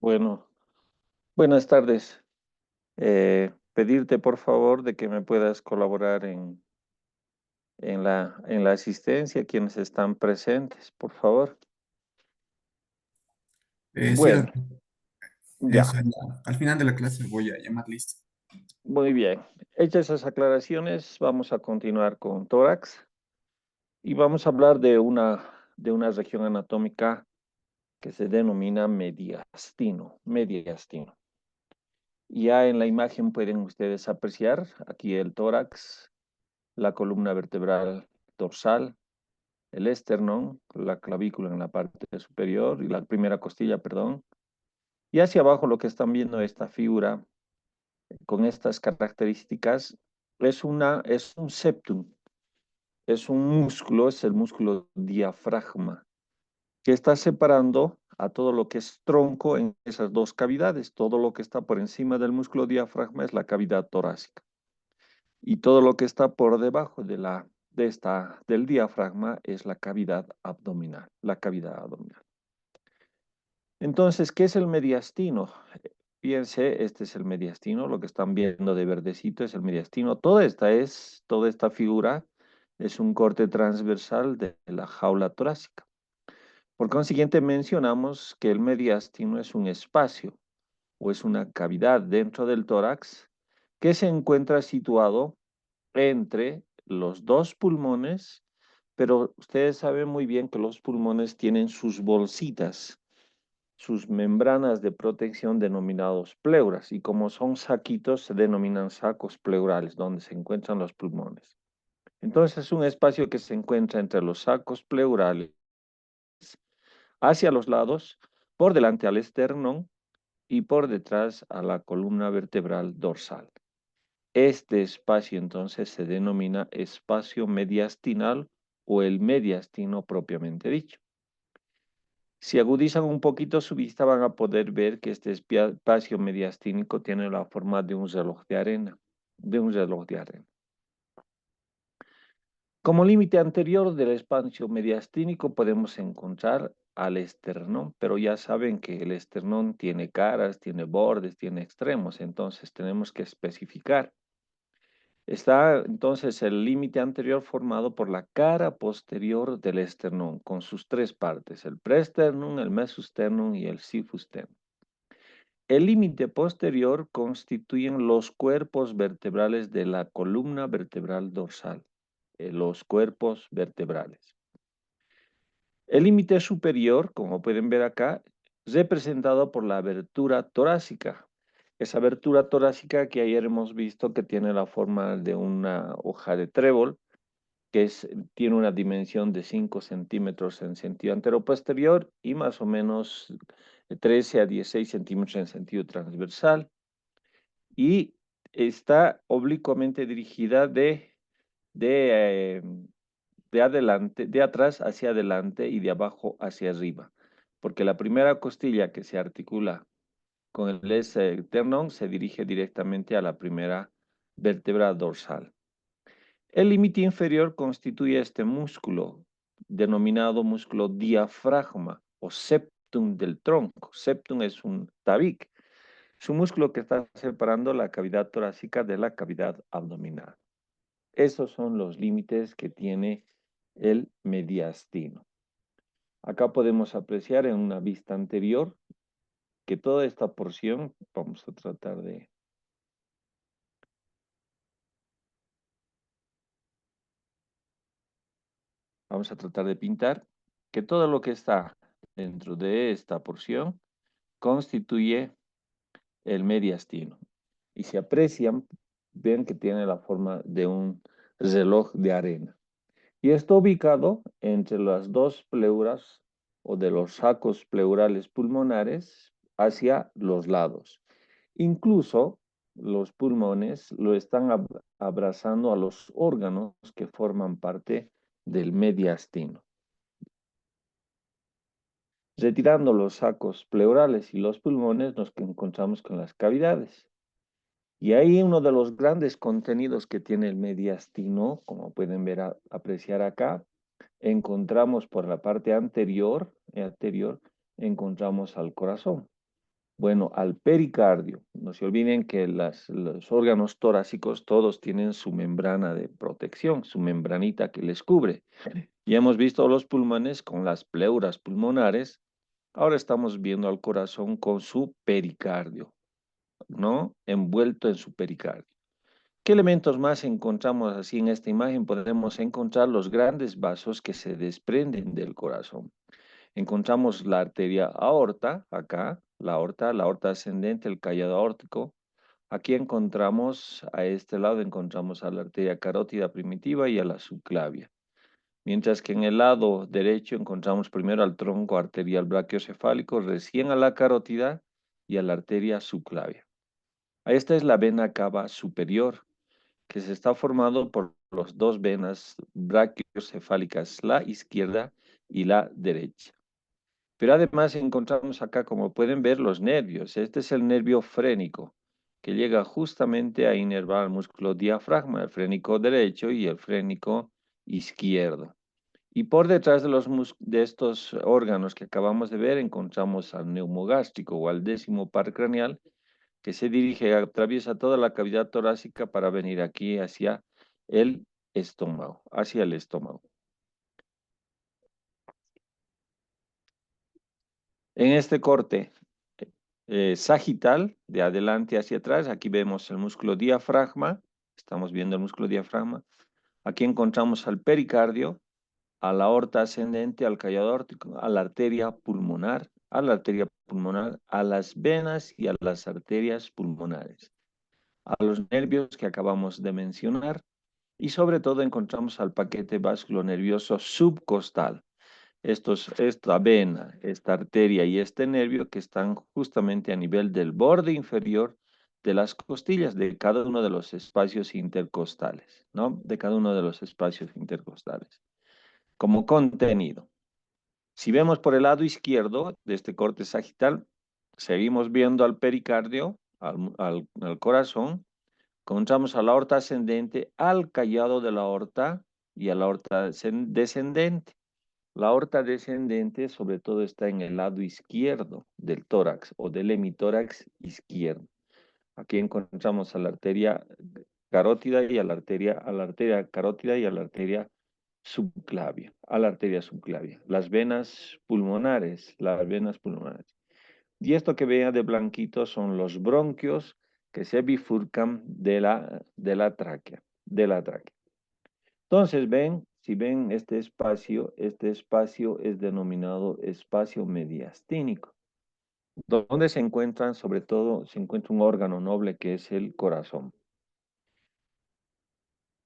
Bueno, buenas tardes. Pedirte por favor de que me puedas colaborar en la asistencia, quienes están presentes, por favor. Sí, Bueno, ya, eso al final de la clase voy a llamar listo. muy bien. Hechas esas aclaraciones, vamos a continuar con tórax y vamos a hablar de una región anatómica que se denomina mediastino, mediastino. Ya en la imagen pueden ustedes apreciar aquí el tórax, la columna vertebral dorsal, el esternón, la clavícula en la parte superior y la primera costilla, perdón. Y hacia abajo lo que están viendo esta figura con estas características es un septum, es un músculo, es el músculo diafragma, que está separando a todo lo que es tronco en esas dos cavidades. Todo lo que está por encima del músculo diafragma es la cavidad torácica. Y todo lo que está por debajo del diafragma es la cavidad abdominal, la cavidad abdominal. Entonces, ¿qué es el mediastino? Fíjense, este es el mediastino, lo que están viendo de verdecito es el mediastino. Toda esta figura es un corte transversal de la jaula torácica. Por consiguiente, mencionamos que el mediastino es un espacio o es una cavidad dentro del tórax que se encuentra situado entre los dos pulmones, pero ustedes saben muy bien que los pulmones tienen sus bolsitas, sus membranas de protección denominados pleuras, y como son saquitos, se denominan sacos pleurales, donde se encuentran los pulmones. Entonces es un espacio que se encuentra entre los sacos pleurales, hacia los lados, por delante al esternón y por detrás a la columna vertebral dorsal. Este espacio entonces se denomina espacio mediastinal o el mediastino propiamente dicho. Si agudizan un poquito su vista van a poder ver que este espacio mediastínico tiene la forma de un reloj de arena, de un reloj de arena. Como límite anterior del espacio mediastínico podemos encontrar al esternón, pero ya saben que el esternón tiene caras, tiene bordes, tiene extremos, entonces tenemos que especificar. Está entonces el límite anterior formado por la cara posterior del esternón, con sus tres partes, el presternum, el mesosternum y el sifusternum. El límite posterior constituyen los cuerpos vertebrales de la columna vertebral dorsal, los cuerpos vertebrales. El límite superior, como pueden ver acá, representado por la abertura torácica. Esa abertura torácica que ayer hemos visto que tiene la forma de una hoja de trébol, tiene una dimensión de 5 centímetros en sentido anteroposterior y más o menos 13 a 16 centímetros en sentido transversal. Y está oblicuamente dirigida de, eh, de adelante, de atrás hacia adelante y de abajo hacia arriba. Porque la primera costilla que se articula con el esternón se dirige directamente a la primera vértebra dorsal. El límite inferior constituye este músculo, denominado músculo diafragma o septum del tronco. Septum es un tabique. Es un músculo que está separando la cavidad torácica de la cavidad abdominal. Esos son los límites que tiene el mediastino. Acá podemos apreciar en una vista anterior que toda esta porción, vamos a tratar de pintar, que todo lo que está dentro de esta porción constituye el mediastino. Y se aprecian, ven que tiene la forma de un reloj de arena. Y está ubicado entre las dos pleuras o de los sacos pleurales pulmonares hacia los lados. Incluso los pulmones lo están abrazando a los órganos que forman parte del mediastino. Retirando los sacos pleurales y los pulmones nos encontramos con las cavidades. Y ahí uno de los grandes contenidos que tiene el mediastino, como pueden ver, apreciar acá, encontramos por la parte anterior, encontramos al corazón. Bueno, al pericardio. No se olviden que los órganos torácicos todos tienen su membrana de protección, su membranita que les cubre. Ya hemos visto los pulmones con las pleuras pulmonares. Ahora estamos viendo al corazón con su pericardio, ¿no? Envuelto en su pericardio. ¿Qué elementos más encontramos así en esta imagen? Podemos encontrar los grandes vasos que se desprenden del corazón. Encontramos la arteria aorta, acá, la aorta ascendente, el callado aórtico. Aquí encontramos, a este lado encontramos a la arteria carótida primitiva y a la subclavia. Mientras que en el lado derecho encontramos primero al tronco arterial brachiocefálico, recién a la carótida y a la arteria subclavia. Esta es la vena cava superior, que se está formado por las dos venas brachiocefálicas, la izquierda y la derecha. Pero además encontramos acá, como pueden ver, los nervios. Este es el nervio frénico, que llega justamente a inervar el músculo diafragma, el frénico derecho y el frénico izquierdo. Y por detrás de estos órganos que acabamos de ver, encontramos al neumogástrico o al décimo par craneal, que se dirige, atraviesa toda la cavidad torácica para venir aquí hacia el estómago, hacia el estómago. En este corte sagital, de adelante hacia atrás, aquí vemos el músculo diafragma, estamos viendo el músculo diafragma. Aquí encontramos al pericardio, a la aorta ascendente, al callado aórtico, a la arteria pulmonar, a las venas y a las arterias pulmonares, a los nervios que acabamos de mencionar y sobre todo encontramos al paquete vasculonervioso subcostal. Esta vena, esta arteria y este nervio que están justamente a nivel del borde inferior de las costillas de cada uno de los espacios intercostales, ¿no? De cada uno de los espacios intercostales. Como contenido. Si vemos por el lado izquierdo de este corte sagital, seguimos viendo al pericardio, al corazón, encontramos a la aorta ascendente, al callado de la aorta y a la aorta descendente. La aorta descendente sobre todo está en el lado izquierdo del tórax o del hemitórax izquierdo. Aquí encontramos a la arteria carótida y a la arteria carótida y a la arteria subclavia, a la arteria subclavia. Las venas pulmonares. Y esto que vean de blanquito son los bronquios que se bifurcan de la tráquea, de la tráquea. Entonces, si ven este espacio es denominado espacio mediastínico, donde se encuentran, sobre todo, se encuentra un órgano noble que es el corazón.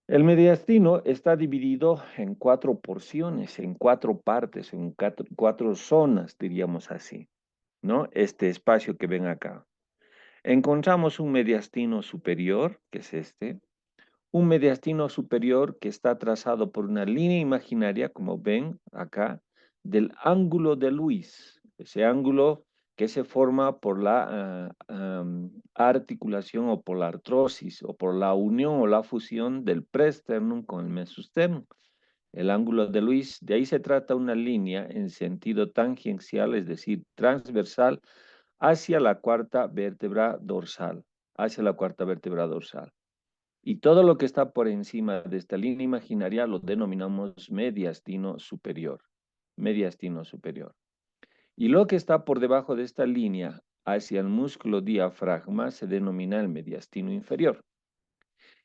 El mediastino está dividido en 4 porciones, en 4 partes, en 4 zonas, diríamos así, ¿no? Este espacio que ven acá. Encontramos un mediastino superior, que es este, un mediastino superior que está trazado por una línea imaginaria, como ven acá, del ángulo de Luis. Ese ángulo que se forma por la articulación o por la artrosis o por la unión o la fusión del presternum con el mesosternum. El ángulo de Luis, de ahí se trata una línea en sentido tangencial, es decir, transversal, hacia la cuarta vértebra dorsal, hacia la cuarta vértebra dorsal. Y todo lo que está por encima de esta línea imaginaria lo denominamos mediastino superior. Mediastino superior. Y lo que está por debajo de esta línea hacia el músculo diafragma se denomina el mediastino inferior.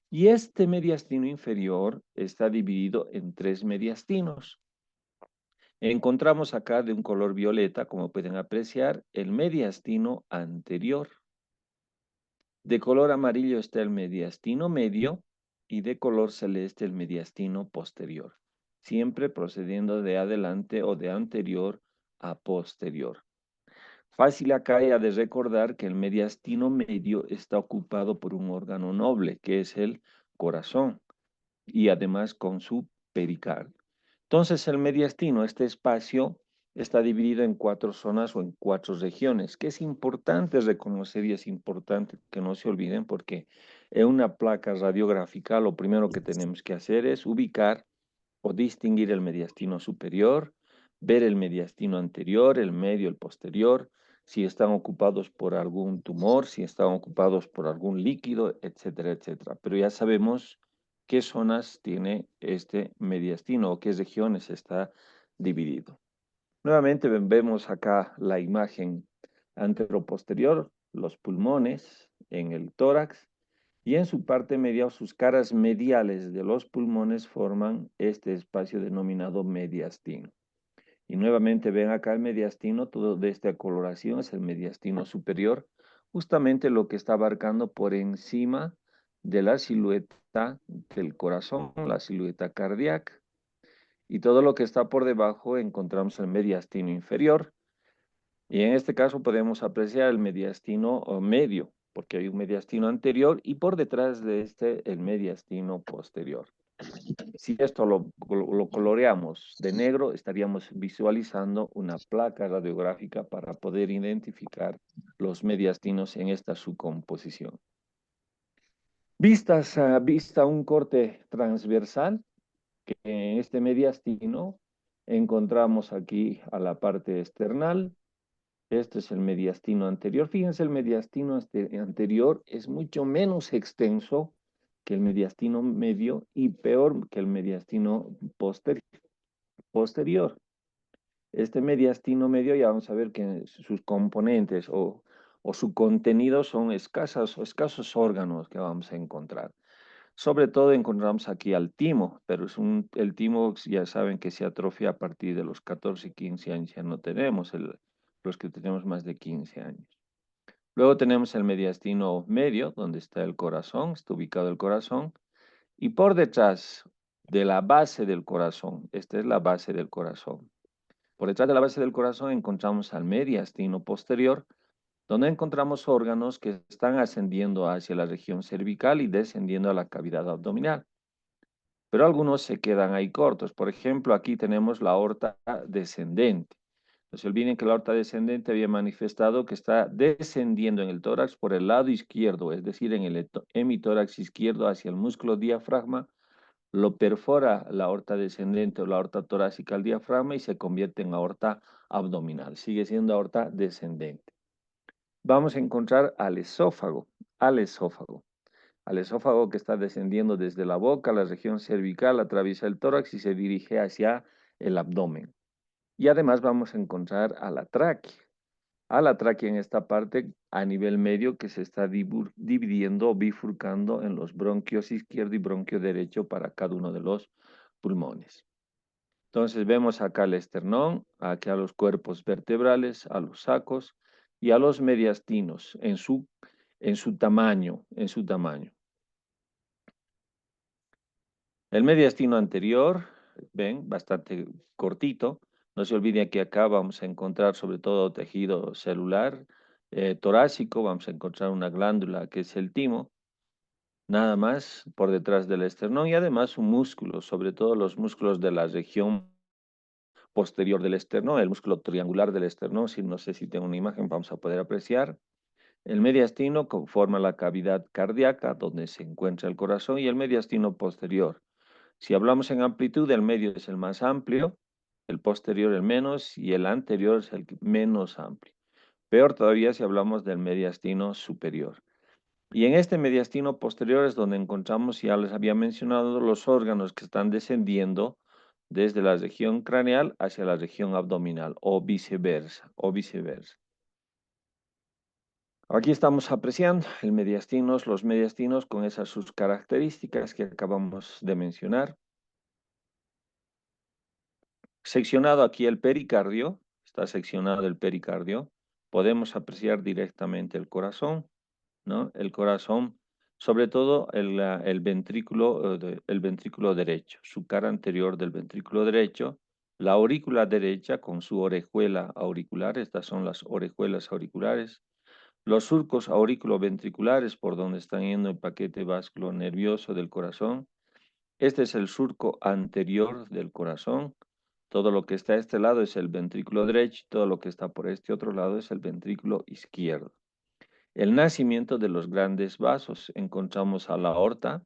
Y este mediastino inferior está dividido en 3 mediastinos. Encontramos acá de un color violeta, como pueden apreciar, el mediastino anterior. De color amarillo está el mediastino medio y de color celeste el mediastino posterior, siempre procediendo de adelante o de anterior a posterior. Fácil acá ya de recordar que el mediastino medio está ocupado por un órgano noble, que es el corazón, y además con su pericardio. Entonces el mediastino, este espacio, está dividido en 4 zonas o en 4 regiones, que es importante reconocer y es importante que no se olviden porque en una placa radiográfica lo primero que tenemos que hacer es ubicar o distinguir el mediastino superior, ver el mediastino anterior, el medio, el posterior, si están ocupados por algún tumor, si están ocupados por algún líquido, etcétera, etcétera. Pero ya sabemos qué zonas tiene este mediastino o qué regiones está dividido. Nuevamente vemos acá la imagen anteroposterior, los pulmones en el tórax y en su parte media o sus caras mediales de los pulmones forman este espacio denominado mediastino. Y nuevamente ven acá el mediastino, todo de esta coloración es el mediastino superior, justamente lo que está abarcando por encima de la silueta del corazón, la silueta cardíaca. Y todo lo que está por debajo encontramos el mediastino inferior. Y en este caso podemos apreciar el mediastino medio, porque hay un mediastino anterior y por detrás de este el mediastino posterior. Si esto lo coloreamos de negro, estaríamos visualizando una placa radiográfica para poder identificar los mediastinos en esta subcomposición. Vista un corte transversal, que en este mediastino encontramos aquí a la parte external. Este es el mediastino anterior. Fíjense, el mediastino anterior es mucho menos extenso que el mediastino medio y peor que el mediastino posterior. Este mediastino medio ya vamos a ver que sus componentes o su contenido son escasos órganos que vamos a encontrar. Sobre todo encontramos aquí al timo, pero el timo ya saben que se atrofia a partir de los 14 y 15 años, ya no tenemos los que tenemos más de 15 años. Luego tenemos el mediastino medio, donde está el corazón, está ubicado el corazón, y por detrás de la base del corazón, esta es la base del corazón. Por detrás de la base del corazón encontramos al mediastino posterior, donde encontramos órganos que están ascendiendo hacia la región cervical y descendiendo a la cavidad abdominal. Pero algunos se quedan ahí cortos. Por ejemplo, aquí tenemos la aorta descendente. No se olviden que la aorta descendente había manifestado que está descendiendo en el tórax por el lado izquierdo, es decir, en el hemitórax izquierdo hacia el músculo diafragma, lo perfora la aorta descendente o la aorta torácica al diafragma y se convierte en aorta abdominal. Sigue siendo aorta descendente. Vamos a encontrar al esófago, al esófago. Al esófago que está descendiendo desde la boca, la región cervical, atraviesa el tórax y se dirige hacia el abdomen. Y además vamos a encontrar a la tráquea en esta parte a nivel medio que se está dividiendo o bifurcando en los bronquios izquierdo y bronquio derecho para cada uno de los pulmones. Entonces vemos acá el esternón, aquí a los cuerpos vertebrales, a los sacos y a los mediastinos en su tamaño, en su tamaño. El mediastino anterior, ven, bastante cortito. No se olviden que acá vamos a encontrar sobre todo tejido celular, torácico, vamos a encontrar una glándula que es el timo, nada más por detrás del esternón y además un músculo, sobre todo los músculos de la región posterior del esternón, el músculo triangular del esternón, si no sé si tengo una imagen, vamos a poder apreciar. El mediastino conforma la cavidad cardíaca donde se encuentra el corazón y el mediastino posterior. Si hablamos en amplitud, el medio es el más amplio, el posterior el menos y el anterior es el menos amplio. Peor todavía si hablamos del mediastino superior. Y en este mediastino posterior es donde encontramos, ya les había mencionado, los órganos que están descendiendo desde la región craneal hacia la región abdominal o viceversa, o viceversa. Aquí estamos apreciando los mediastinos con esas sus características que acabamos de mencionar. Seccionado aquí el pericardio, está seccionado el pericardio, podemos apreciar directamente el corazón, ¿no? El corazón, sobre todo el ventrículo, el ventrículo derecho, su cara anterior del ventrículo derecho, la aurícula derecha con su orejuela auricular, estas son las orejuelas auriculares, los surcos auriculoventriculares por donde están yendo el paquete vascular nervioso del corazón. Este es el surco anterior del corazón. Todo lo que está a este lado es el ventrículo derecho, todo lo que está por este otro lado es el ventrículo izquierdo. El nacimiento de los grandes vasos. Encontramos a la aorta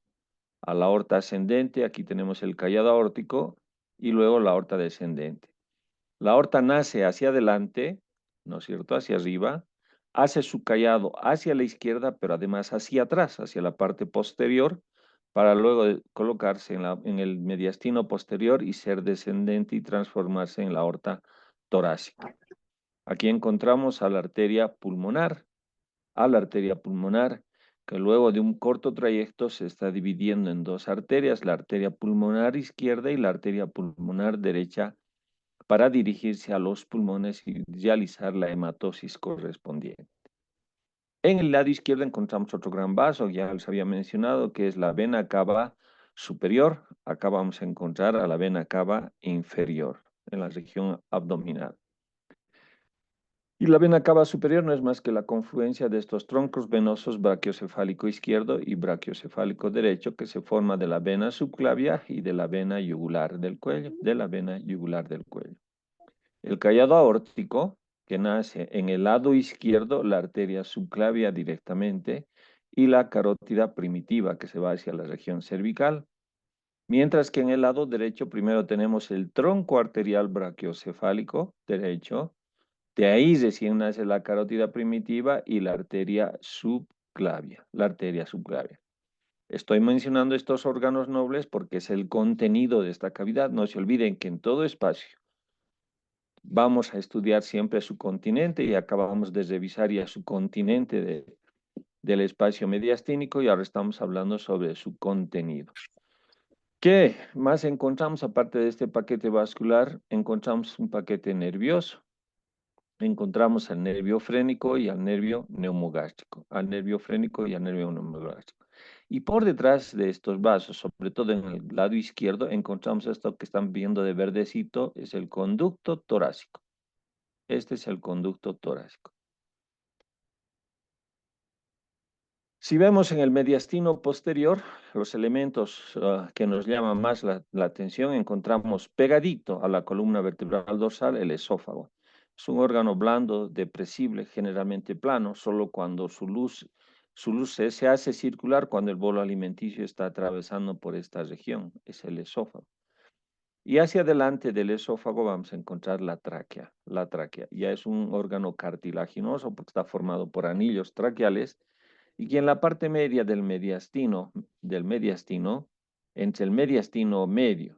ascendente, aquí tenemos el callado aórtico y luego la aorta descendente. La aorta nace hacia adelante, ¿no es cierto? Hacia arriba, hace su callado hacia la izquierda, pero además hacia atrás, hacia la parte posterior, para luego colocarse en el mediastino posterior y ser descendente y transformarse en la aorta torácica. Aquí encontramos a la arteria pulmonar, que luego de un corto trayecto se está dividiendo en dos arterias, la arteria pulmonar izquierda y la arteria pulmonar derecha, para dirigirse a los pulmones y realizar la hematosis correspondiente. En el lado izquierdo encontramos otro gran vaso, ya les había mencionado, que es la vena cava superior. Acá vamos a encontrar a la vena cava inferior, en la región abdominal. Y la vena cava superior no es más que la confluencia de estos troncos venosos brachiocefálico izquierdo y brachiocefálico derecho, que se forma de la vena subclavia y de la vena yugular del cuello, El callado aórtico, que nace en el lado izquierdo, la arteria subclavia directamente, y la carótida primitiva, que se va hacia la región cervical. Mientras que en el lado derecho primero tenemos el tronco arterial brachiocefálico derecho, de ahí recién nace la carótida primitiva y la arteria subclavia. Estoy mencionando estos órganos nobles porque es el contenido de esta cavidad. No se olviden que en todo espacio vamos a estudiar siempre su continente y acabamos de revisar ya su continente del espacio mediastínico y ahora estamos hablando sobre su contenido. ¿Qué más encontramos aparte de este paquete vascular? Encontramos un paquete nervioso. Encontramos al nervio frénico y al nervio neumogástrico, Y por detrás de estos vasos, sobre todo en el lado izquierdo, encontramos esto que están viendo de verdecito, es el conducto torácico. Este es el conducto torácico. Si vemos en el mediastino posterior, los elementos que nos llaman más la atención, encontramos pegadito a la columna vertebral dorsal el esófago. Es un órgano blando, depresible, generalmente plano, solo cuando su luz se hace circular cuando el bolo alimenticio está atravesando por esta región, es el esófago. Y hacia adelante del esófago vamos a encontrar la tráquea. La tráquea ya es un órgano cartilaginoso porque está formado por anillos traqueales y que en la parte media del mediastino, entre el mediastino medio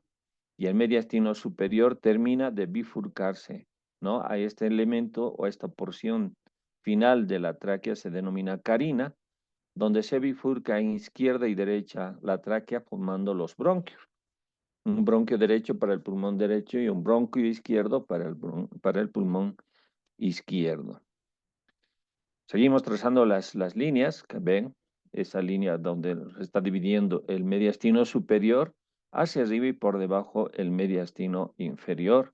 y el mediastino superior termina de bifurcarse, ¿no? A este elemento o a esta porción final de la tráquea se denomina carina, donde se bifurca en izquierda y derecha la tráquea formando los bronquios. Un bronquio derecho para el pulmón derecho y un bronquio izquierdo para el pulmón izquierdo. Seguimos trazando las líneas, que ven, esa línea donde se está dividiendo el mediastino superior hacia arriba y por debajo el mediastino inferior.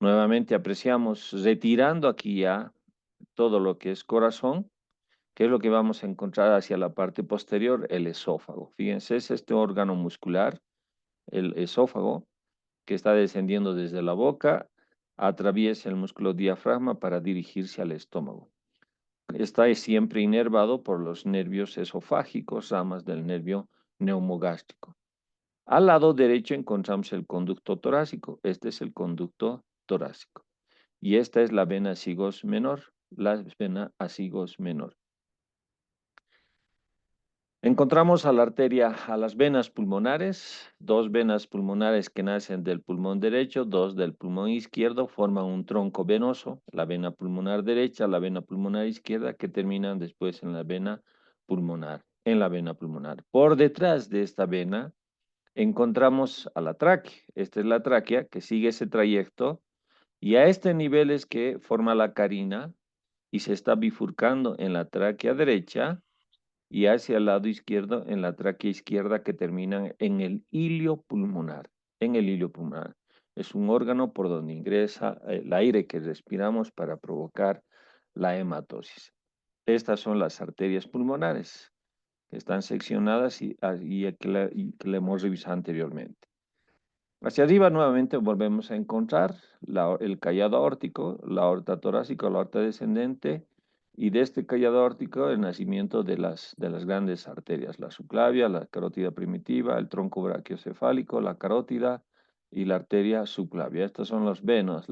Nuevamente apreciamos, retirando aquí ya todo lo que es corazón, que es lo que vamos a encontrar hacia la parte posterior, el esófago. Fíjense, es este órgano muscular, el esófago, que está descendiendo desde la boca, atraviesa el músculo diafragma para dirigirse al estómago. Está siempre inervado por los nervios esofágicos, ramas del nervio neumogástrico. Al lado derecho encontramos el conducto torácico. Este es el conducto torácico. Y esta es la vena sigos menor, la vena asigos menor. Encontramos a las venas pulmonares, dos venas pulmonares que nacen del pulmón derecho, dos del pulmón izquierdo, forman un tronco venoso, la vena pulmonar derecha, la vena pulmonar izquierda, que terminan después en la vena pulmonar, Por detrás de esta vena encontramos a la tráquea. Esta es la tráquea que sigue ese trayecto y a este nivel es que forma la carina y se está bifurcando en la tráquea derecha y hacia el lado izquierdo en la tráquea izquierda que terminan en el hilio pulmonar. Es un órgano por donde ingresa el aire que respiramos para provocar la hematosis. Estas son las arterias pulmonares que están seccionadas y que le hemos revisado anteriormente. Hacia arriba nuevamente volvemos a encontrar el callado aórtico, la aorta torácica, la aorta descendente, y de este callado aórtico el nacimiento de las grandes arterias, la subclavia, la carótida primitiva, el tronco brachiocefálico, la carótida y la arteria subclavia. Estas son las venas,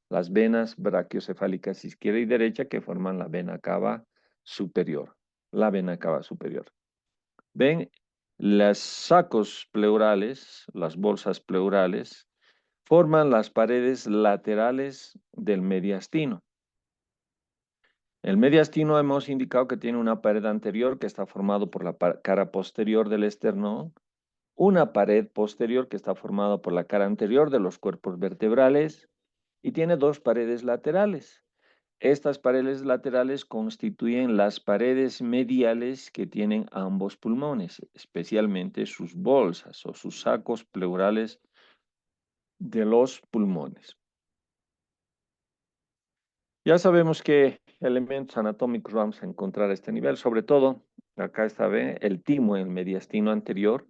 las venas brachiocefálicas izquierda y derecha que forman la vena cava superior. La vena cava superior. Ven, los sacos pleurales, las bolsas pleurales, forman las paredes laterales del mediastino. El mediastino hemos indicado que tiene una pared anterior que está formado por la cara posterior del esternón, una pared posterior que está formada por la cara anterior de los cuerpos vertebrales y tiene dos paredes laterales. Estas paredes laterales constituyen las paredes mediales que tienen ambos pulmones, especialmente sus bolsas o sus sacos pleurales de los pulmones. Ya sabemos qué elementos anatómicos vamos a encontrar a este nivel, sobre todo, acá está el timo, el mediastino anterior.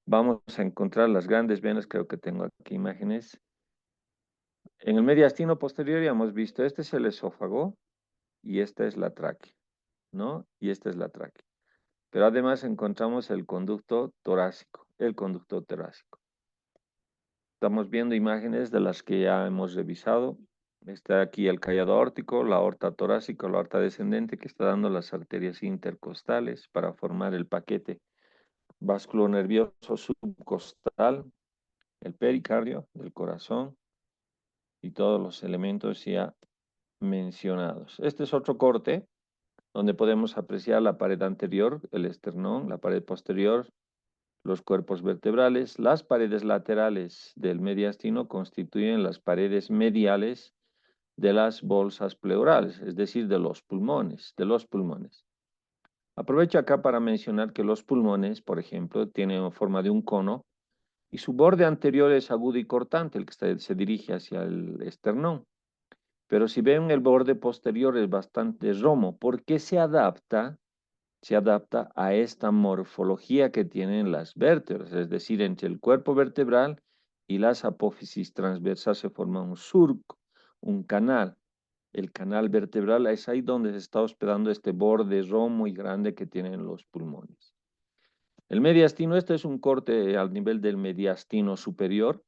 Vamos a encontrar las grandes venas, creo que tengo aquí imágenes. En el mediastino posterior ya hemos visto, este es el esófago y esta es la tráquea, ¿no? Y esta es la tráquea. Pero además encontramos el conducto torácico, el conducto torácico. Estamos viendo imágenes de las que ya hemos revisado. Está aquí el callado aórtico, la aorta torácica, la aorta descendente que está dando las arterias intercostales para formar el paquete vasculonervioso subcostal, el pericardio del corazón y todos los elementos ya mencionados. Este es otro corte donde podemos apreciar la pared anterior, el esternón, la pared posterior, los cuerpos vertebrales. Las paredes laterales del mediastino constituyen las paredes mediales de las bolsas pleurales, es decir, de los pulmones. Aprovecho acá para mencionar que los pulmones, por ejemplo, tienen forma de un cono y su borde anterior es agudo y cortante, el que se dirige hacia el esternón. Pero si ven el borde posterior es bastante romo, porque se adapta a esta morfología que tienen las vértebras, es decir, entre el cuerpo vertebral y las apófisis transversas se forma un surco, un canal. El canal vertebral es ahí donde se está hospedando este borde romo y grande que tienen los pulmones. El mediastino, este es un corte al nivel del mediastino superior,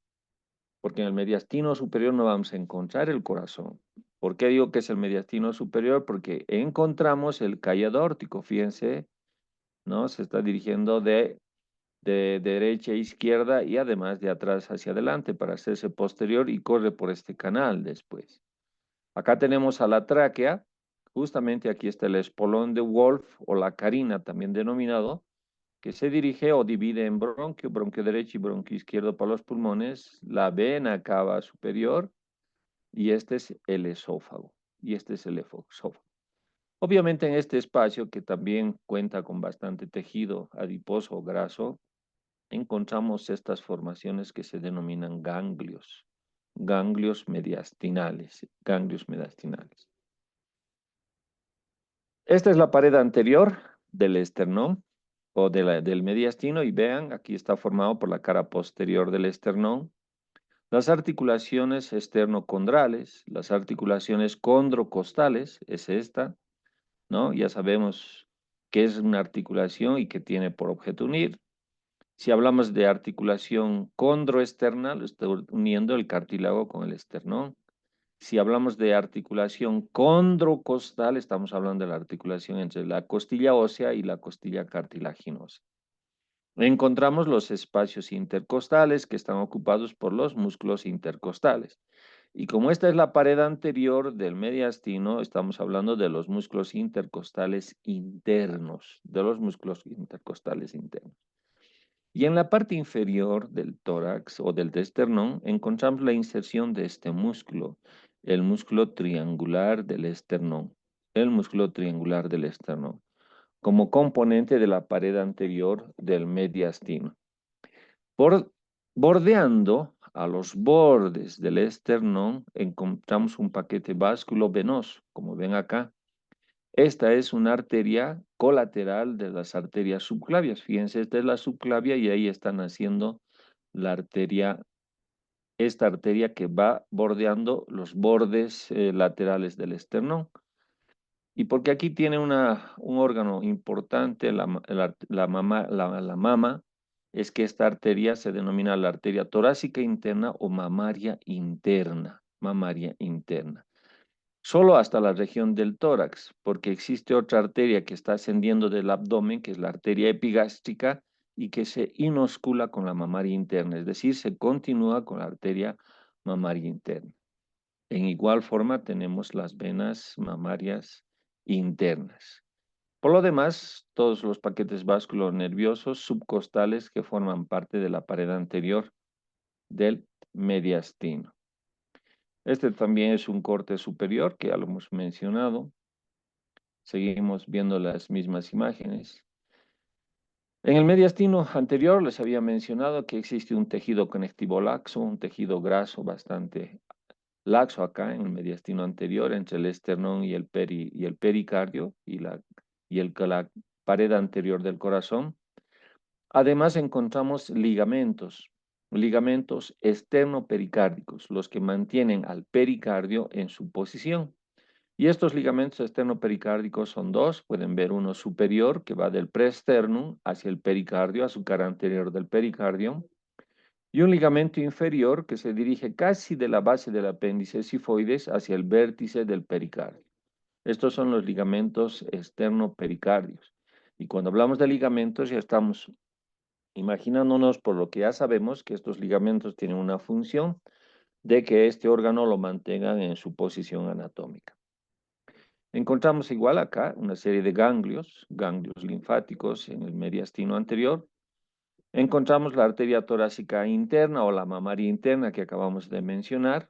porque en el mediastino superior no vamos a encontrar el corazón. ¿Por qué digo que es el mediastino superior? Porque encontramos el callado aórtico, fíjense, ¿no? Se está dirigiendo de derecha a izquierda y además de atrás hacia adelante para hacerse posterior y corre por este canal después. Acá tenemos a la tráquea, justamente aquí está el espolón de Wolf o la carina también denominado, que se dirige o divide en bronquio derecho y bronquio izquierdo para los pulmones, la vena cava superior y este es el esófago. Y este es el esófago. Obviamente en este espacio que también cuenta con bastante tejido adiposo o graso, encontramos estas formaciones que se denominan ganglios mediastinales, ganglios mediastinales. Esta es la pared anterior del esternón o del mediastino y vean, aquí está formado por la cara posterior del esternón. Las articulaciones esternocondrales, las articulaciones condrocostales, es esta, ¿no? Ya sabemos que es una articulación y que tiene por objeto unir. Si hablamos de articulación condroesternal, estoy uniendo el cartílago con el esternón. Si hablamos de articulación condrocostal, estamos hablando de la articulación entre la costilla ósea y la costilla cartilaginosa. Encontramos los espacios intercostales que están ocupados por los músculos intercostales. Y como esta es la pared anterior del mediastino, estamos hablando de los músculos intercostales internos, Y en la parte inferior del tórax o del esternón encontramos la inserción de este músculo, el músculo triangular del esternón, como componente de la pared anterior del mediastino. Bordeando a los bordes del esternón encontramos un paquete vasculovenoso, como ven acá. Esta es una arteria colateral de las arterias subclavias. Fíjense, esta es la subclavia y ahí está naciendo la arteria, esta arteria que va bordeando los bordes laterales del esternón. Y porque aquí tiene un órgano importante, la mama, es que esta arteria se denomina la arteria torácica interna o mamaria interna. mamaria interna. Solo hasta la región del tórax, porque existe otra arteria que está ascendiendo del abdomen, que es la arteria epigástrica, y que se inoscula con la mamaria interna, es decir, se continúa con la arteria mamaria interna. En igual forma tenemos las venas mamarias internas. Por lo demás, todos los paquetes vasculonerviosos subcostales que forman parte de la pared anterior del mediastino. Este también es un corte superior que ya lo hemos mencionado. Seguimos viendo las mismas imágenes. En el mediastino anterior les había mencionado que existe un tejido conectivo laxo, un tejido graso bastante laxo acá en el mediastino anterior entre el esternón y el pericardio la pared anterior del corazón. Además encontramos ligamentos esternopericárdicos, los que mantienen al pericardio en su posición. Y estos ligamentos esternopericárdicos son dos, pueden ver uno superior que va del preesternum hacia el pericardio, a su cara anterior del pericardio, y un ligamento inferior que se dirige casi de la base del apéndice sifoides hacia el vértice del pericardio. Estos son los ligamentos esternopericardios. Y cuando hablamos de ligamentos ya estamos imaginándonos por lo que ya sabemos que estos ligamentos tienen una función de que este órgano lo mantengan en su posición anatómica. Encontramos igual acá una serie de ganglios linfáticos en el mediastino anterior. Encontramos la arteria torácica interna o la mamaria interna que acabamos de mencionar.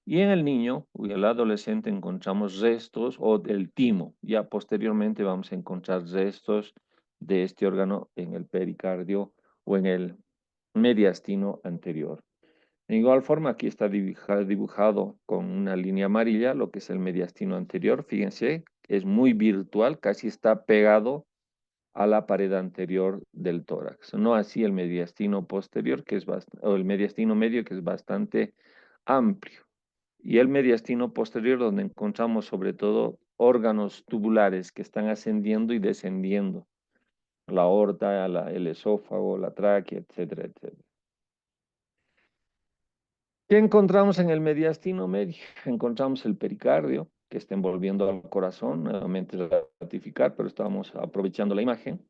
Y en el niño y el adolescente encontramos restos o del timo. Ya posteriormente vamos a encontrar restos de este órgano en el pericardio o en el mediastino anterior. De igual forma, aquí está dibujado con una línea amarilla lo que es el mediastino anterior. Fíjense, es muy virtual, casi está pegado a la pared anterior del tórax. No así el mediastino posterior, o el mediastino medio, que es bastante amplio. Y el mediastino posterior, donde encontramos sobre todo órganos tubulares que están ascendiendo y descendiendo. La aorta, el esófago, la tráquea, etcétera, etcétera. ¿Qué encontramos en el mediastino medio? Encontramos el pericardio, que está envolviendo al corazón, nuevamente ratificar, pero estamos aprovechando la imagen.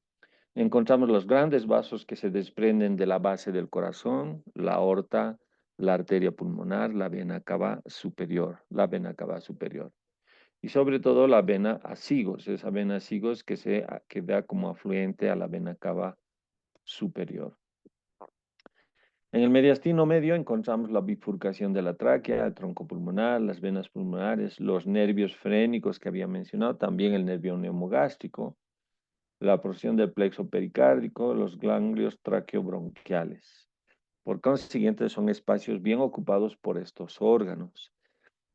Encontramos los grandes vasos que se desprenden de la base del corazón, la aorta, la arteria pulmonar, la vena cava superior. Y sobre todo la vena acigos, esa vena acigos que da como afluente a la vena cava superior. En el mediastino medio encontramos la bifurcación de la tráquea, el tronco pulmonar, las venas pulmonares, los nervios frénicos que había mencionado, también el nervio neumogástrico, la porción del plexo pericárdico, los ganglios traqueobronquiales. Por consiguiente, son espacios bien ocupados por estos órganos.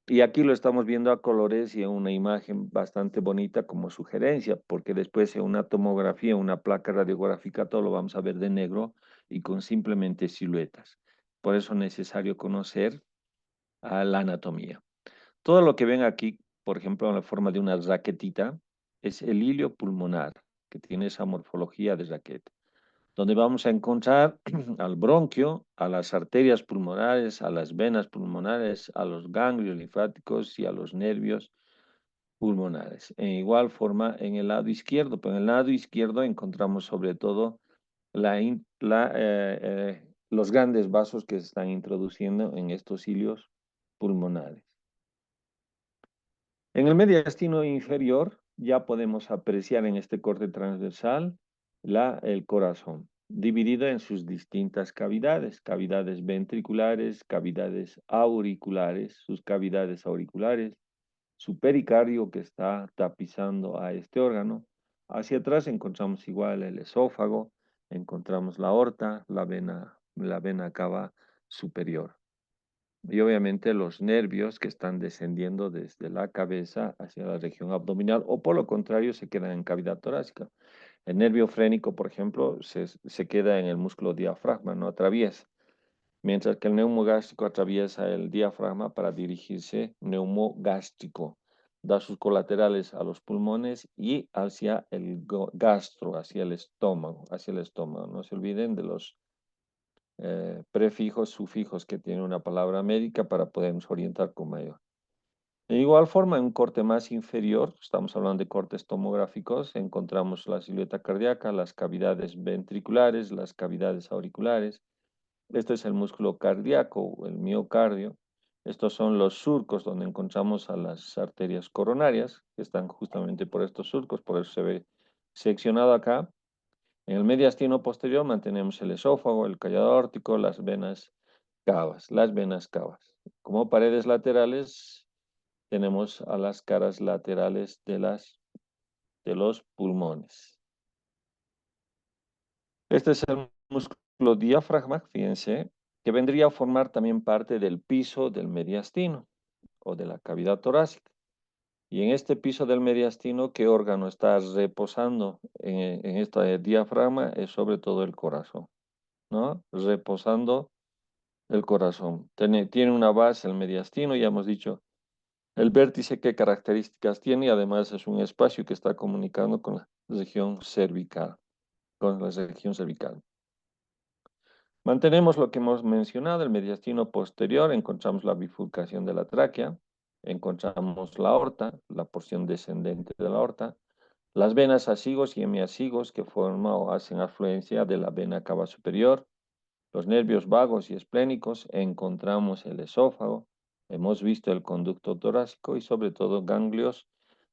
Y aquí lo estamos viendo a colores y en una imagen bastante bonita como sugerencia, porque después en una tomografía, una placa radiográfica, todo lo vamos a ver de negro y con simplemente siluetas. Por eso es necesario conocer la anatomía. Todo lo que ven aquí, por ejemplo, en la forma de una raquetita, es el hilio pulmonar, que tiene esa morfología de raqueta, donde vamos a encontrar al bronquio, a las arterias pulmonares, a las venas pulmonares, a los ganglios linfáticos y a los nervios pulmonares. En igual forma en el lado izquierdo, pero en el lado izquierdo encontramos sobre todo los grandes vasos que se están introduciendo en estos hilios pulmonares. En el mediastino inferior ya podemos apreciar en este corte transversal el corazón, dividido en sus distintas cavidades, cavidades ventriculares, cavidades auriculares, sus cavidades auriculares, su pericardio que está tapizando a este órgano. Hacia atrás encontramos igual el esófago, encontramos la aorta, la vena cava superior. Y obviamente los nervios que están descendiendo desde la cabeza hacia la región abdominal o por lo contrario se quedan en cavidad torácica. El nervio frénico, por ejemplo, se queda en el músculo diafragma, no atraviesa, mientras que el neumogástrico atraviesa el diafragma para dirigirse neumogástrico, da sus colaterales a los pulmones y hacia el gastro, hacia el estómago. No se olviden de los prefijos, sufijos que tiene una palabra médica para podernos orientar con mayor. De igual forma, en un corte más inferior, estamos hablando de cortes tomográficos, encontramos la silueta cardíaca, las cavidades ventriculares, las cavidades auriculares. Este es el músculo cardíaco, el miocardio. Estos son los surcos donde encontramos a las arterias coronarias, que están justamente por estos surcos, por eso se ve seccionado acá. En el mediastino posterior mantenemos el esófago, el callado aórtico, las venas cavas, las venas cavas. Como paredes laterales tenemos a las caras laterales de los pulmones. Este es el músculo diafragma, fíjense, que vendría a formar también parte del piso del mediastino o de la cavidad torácica. Y en este piso del mediastino, ¿qué órgano está reposando en este diafragma? Es sobre todo el corazón, ¿no? Reposando el corazón. Tiene una base el mediastino, ya hemos dicho el vértice, qué características tiene, y además es un espacio que está comunicando con la región cervical, con la región cervical. Mantenemos lo que hemos mencionado, el mediastino posterior, encontramos la bifurcación de la tráquea, encontramos la aorta, la porción descendente de la aorta, las venas asigos y hemiasigos que forman o hacen afluencia de la vena cava superior, los nervios vagos y esplénicos, encontramos el esófago, hemos visto el conducto torácico y sobre todo ganglios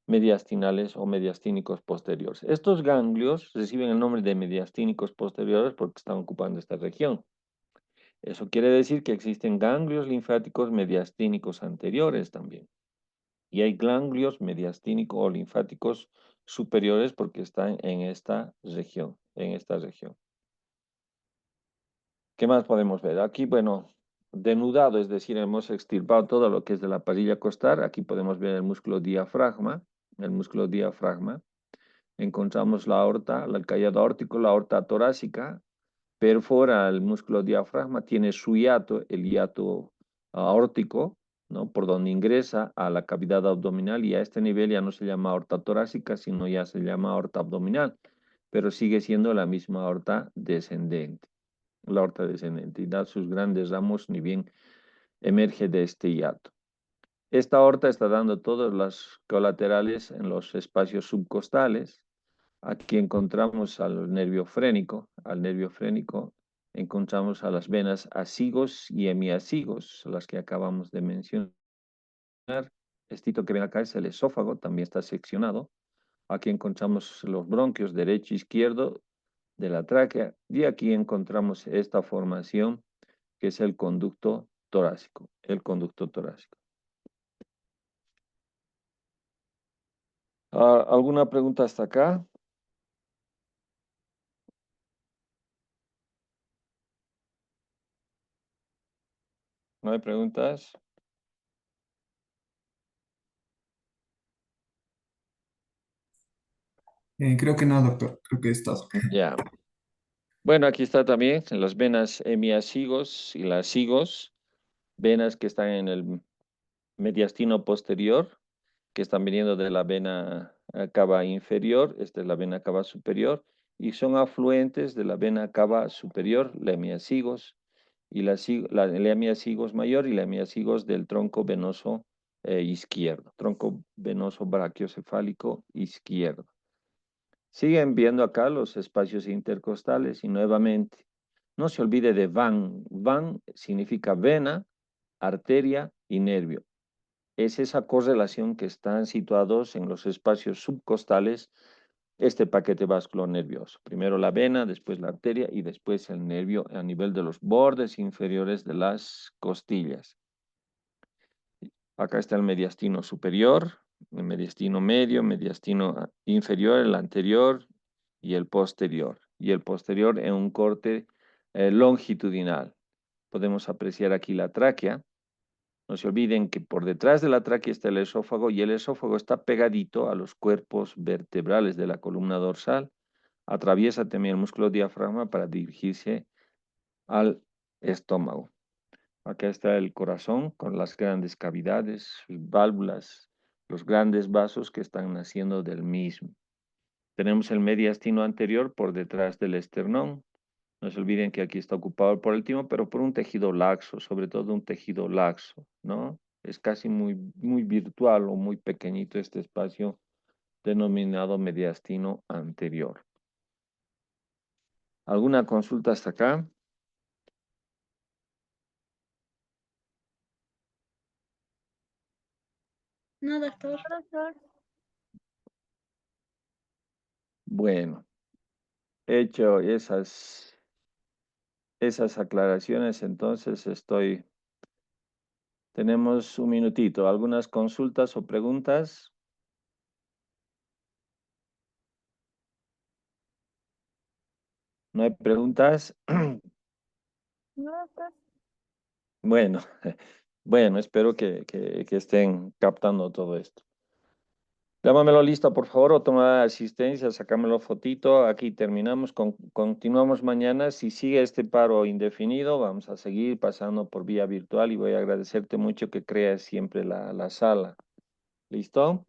mediastinales o mediastínicos posteriores. Estos ganglios reciben el nombre de mediastínicos posteriores porque están ocupando esta región. Eso quiere decir que existen ganglios linfáticos mediastínicos anteriores también. Y hay ganglios mediastínicos o linfáticos superiores porque están en esta región, en esta región. ¿Qué más podemos ver? Aquí, bueno, denudado, es decir, hemos extirpado todo lo que es de la parilla costal. Aquí podemos ver el músculo diafragma, el músculo diafragma. Encontramos la aorta, el callado aórtico, la aorta torácica, perfora el músculo diafragma, tiene su hiato, el hiato aórtico, ¿no? Por donde ingresa a la cavidad abdominal, y a este nivel ya no se llama aorta torácica, sino ya se llama aorta abdominal, pero sigue siendo la misma aorta descendente, la aorta descendente, y da sus grandes ramos, ni bien emerge de este hiato. Esta aorta está dando todas las colaterales en los espacios subcostales. Aquí encontramos al nervio frénico. Al nervio frénico encontramos a las venas asigos y hemiasigos, las que acabamos de mencionar. Estito que ven acá es el esófago, también está seccionado. Aquí encontramos los bronquios derecho e izquierdo de la tráquea, y aquí encontramos esta formación que es el conducto torácico, el conducto torácico. ¿Alguna pregunta hasta acá? ¿No hay preguntas? Creo que no, doctor. Creo que estás. Ya. Bueno, aquí está también las venas hemiasigos y las sigos, venas que están en el mediastino posterior, que están viniendo de la vena cava inferior, esta es la vena cava superior, y son afluentes de la vena cava superior, la hemiasigos, y la hemiasigos mayor y la hemiasigos del tronco venoso izquierdo, tronco venoso brachiocefálico izquierdo. Siguen viendo acá los espacios intercostales y nuevamente, no se olvide de van. Van significa vena, arteria y nervio. Es esa correlación que están situados en los espacios subcostales, este paquete vascular nervioso. Primero la vena, después la arteria y después el nervio a nivel de los bordes inferiores de las costillas. Acá está el mediastino superior, el mediastino medio, mediastino inferior, el anterior y el posterior. Y el posterior en un corte longitudinal. Podemos apreciar aquí la tráquea. No se olviden que por detrás de la tráquea está el esófago, y el esófago está pegadito a los cuerpos vertebrales de la columna dorsal. Atraviesa también el músculo diafragma para dirigirse al estómago. Acá está el corazón con las grandes cavidades, sus válvulas, los grandes vasos que están naciendo del mismo. Tenemos el mediastino anterior por detrás del esternón. No se olviden que aquí está ocupado por el timo, pero por un tejido laxo, sobre todo un tejido laxo, ¿no? Es casi muy virtual o muy pequeñito este espacio denominado mediastino anterior. ¿Alguna consulta hasta acá? No, doctor. Bueno, hecho esas aclaraciones, entonces tenemos un minutito. ¿Algunas consultas o preguntas? ¿No hay preguntas? No, doctor. Bueno, bueno, espero que estén captando todo esto. Llámamelo lista, por favor, o toma asistencia, sácamelo fotito. Aquí terminamos, continuamos mañana. Si sigue este paro indefinido, vamos a seguir pasando por vía virtual y voy a agradecerte mucho que creas siempre la sala. ¿Listo?